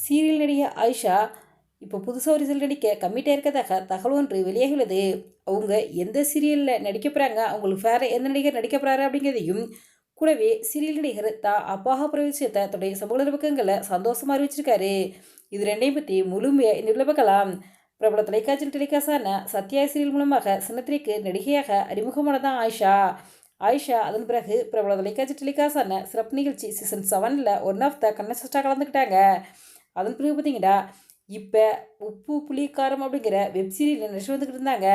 Serial நடிகை ஆயிஷா இப்போ புதுசாக ஒரு சீரியல் நடிக்க கம்மிட்டாக இருக்கதாக தகவல் ஒன்று வெளியாகியுள்ளது. அவங்க எந்த சீரியலில் நடிக்க போகிறாங்க, அவங்களுக்கு வேறு எந்த நடிகர் நடிக்க போகிறாரு அப்படிங்கிறதையும் கூடவே சீரியல் நடிகர் அப்பாக பிரவேசித்த தன்னுடைய சமூக பக்கங்களில் சந்தோஷமாக அறிவிச்சிருக்காரு. இது ரெண்டையும் பற்றி முழுமையாக இந்த பார்க்கலாம். பிரபல தொலைக்காட்சி டெலிகாஸ்டான சத்யா சீரியல் மூலமாக சின்னத்திரைக்கு நடிகையாக அறிமுகமானதான் ஆயிஷா. ஆயிஷா அதன் பிறகு பிரபல தொலைக்காட்சி டெலிகாஸ்டான சிறப்பு நிகழ்ச்சி சீசன் 7ல் ஒன் ஆஃப் த கண்டஸ்டண்ட்டாக கலந்துக்கிட்டாங்க. அதன் பிறகு பார்த்தீங்கன்னா இப்போ உப்பு புளி காரம் அப்படிங்கிற வெப் சீரியல் நடிச்சு வந்துக்கிட்டு இருந்தாங்க.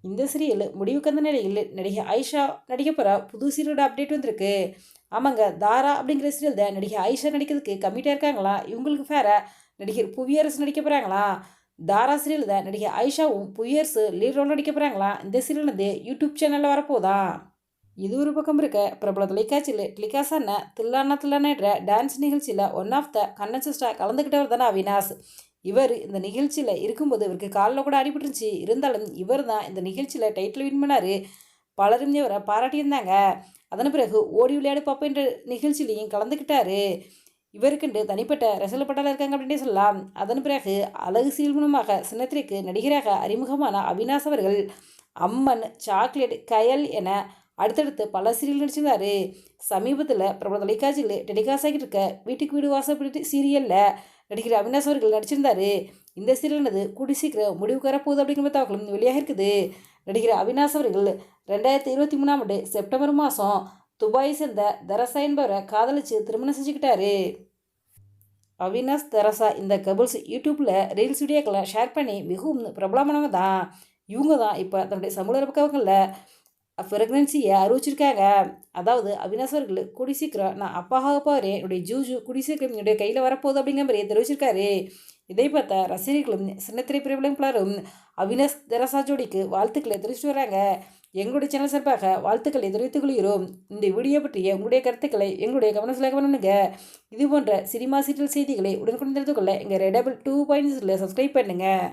இந்த சீரியல் முடிவுக்கு வந்த நிலையில் நடிகை ஆயிஷா நடிக்க போகிற புது சீரியலோட அப்டேட் வந்திருக்கு. ஆமாங்க, தாரா அப்படிங்கிற சீரியல் தான் நடிகை ஆயிஷா நடிக்கிறதுக்கு கம்மிட்டாக இருக்காங்களா. இவங்களுக்கு வேற நடிகர் புவியரசு நடிக்க போகிறாங்களா. தாரா சீரியல் தான் நடிகை ஆயிஷாவும் புவியரசு லீட் ரோல் நடிக்க போகிறாங்களா. இந்த சீரியல் வந்து யூடியூப் சேனலில் வரப்போதான். இது ஒரு பக்கம் இருக்க, பிரபல தொலைக்காட்சியில் டெலிகாஸ்டான தில்லானா தில்லானான்ற டான்ஸ் நிகழ்ச்சியில் ஒன் ஆஃப் த கண்டஸ்டண்ட்டாக கலந்துக்கிட்டவர் தானே அவினாஷ். இவர் இந்த நிகழ்ச்சியில் இருக்கும்போது இவருக்கு காலில் கூட அடிபட்டுருச்சு. இருந்தாலும் இவர் தான் இந்த நிகழ்ச்சியில் டைட்டில் வின் பண்ணார். பலரும் இவரை பாராட்டியிருந்தாங்க. அதன் பிறகு ஓடி விளையாடு பாப்பேன்ற நிகழ்ச்சியிலையும் கலந்துக்கிட்டாரு. இவருக்குண்டு தனிப்பட்ட ரசலப்பட்டால் இருக்காங்க அப்படின்னே சொல்லலாம். அதன் பிறகு அழகு சீரியல் மூலமாக சின்னத்திரைக்கு நடிகராக அறிமுகமான அவினாஷ் அவர்கள் அம்மன், சாக்லேட், கயல் என அடுத்தடுத்து பல சீரியல் நடிச்சிருந்தாரு. சமீபத்தில் பிரபல தொலைக்காட்சியில் டெலிகாஸ்ட் ஆகிட்டு இருக்க வீட்டுக்கு வீடு வாசப்படி சீரியலில் நடிகர் அவினாஷ் அவர்கள் நடிச்சிருந்தாரு. இந்த சீரியல்னது கூடி சீக்கிரம் முடிவுக்கு வரப்போகுது அப்படிங்கிற தகவலும் வெளியாக இருக்குது. நடிகர் அவினாஷ் அவர்கள் 2023 செப்டம்பர் மாதம் துபாயை சேர்ந்த தரசா என்பவரை காதலிச்சு திருமணம் செஞ்சுக்கிட்டாரு. அவினாஷ், தரசா இந்த கபுள்ஸ் யூடியூப்பில் ரீல்ஸ் வீடியோக்களை ஷேர் பண்ணி மிகவும் பிரபலமானவங்க தான். இவங்க தான் இப்போ தன்னுடைய சமூக பக்கங்களில் ப்ரெக்னன்சியை அறிவிச்சிருக்காங்க. அதாவது அவினாஷ் அவர்கள் கூடி சீக்கிரம் நான் அப்பாக போகிறேன், என்னுடைய ஜூஜு கூடி சீக்கிரம் என்னுடைய கையில் வரப்போகுது அப்படிங்கிற மாதிரி தெரிவிச்சிருக்காரு. இதை பார்த்த ரசிகர்களும் சின்னத்திரை பிரபலம் பலரும் அவினாஷ், தரசா ஜோடிக்கு வாழ்த்துக்களை தெரிவிச்சுட்டு வராங்க. எங்களுடைய சேனல் சார்பாக வாழ்த்துக்களை தெரிவித்துக் கொள்கிறோம். இந்த வீடியோ பற்றிய உங்களுடைய கருத்துக்களை எங்களுடைய கவனத்தில் பண்ணுங்க. இது போன்ற சினிமா சீரியல் செய்திகளை உடனுக்குடன் தெரிந்து கொள்ள எங்கள் ரெடபிள் 2.0 சப்ஸ்கிரைப் பண்ணுங்கள்.